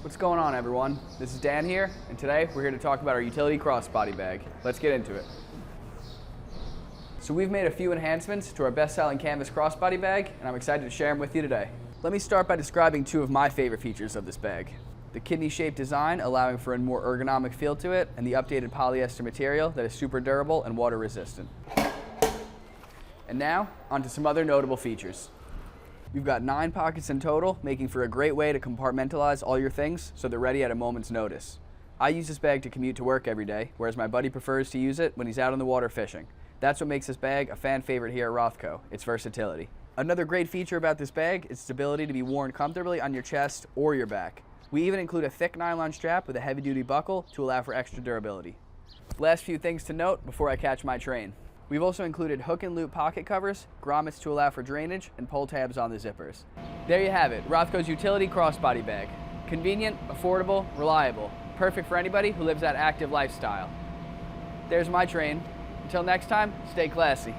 What's going on, everyone? This is Dan here, and today we're here to talk about our utility crossbody bag. Let's get into it. So we've made a few enhancements to our best-selling canvas crossbody bag, and I'm excited to share them with you today. Let me start by describing two of my favorite features of this bag. The kidney-shaped design, allowing for a more ergonomic feel to it, and the updated polyester material that is super durable and water-resistant. And now, onto some other notable features. You've got 9 pockets in total, making for a great way to compartmentalize all your things so they're ready at a moment's notice. I use this bag to commute to work every day, whereas my buddy prefers to use it when he's out on the water fishing. That's what makes this bag a fan favorite here at Rothco, its versatility. Another great feature about this bag is its ability to be worn comfortably on your chest or your back. We even include a thick nylon strap with a heavy-duty buckle to allow for extra durability. Last few things to note before I catch my train. We've also included hook and loop pocket covers, grommets to allow for drainage, and pull tabs on the zippers. There you have it, Rothco's utility crossbody bag. Convenient, affordable, reliable. Perfect for anybody who lives that active lifestyle. There's my train. Until next time, stay classy.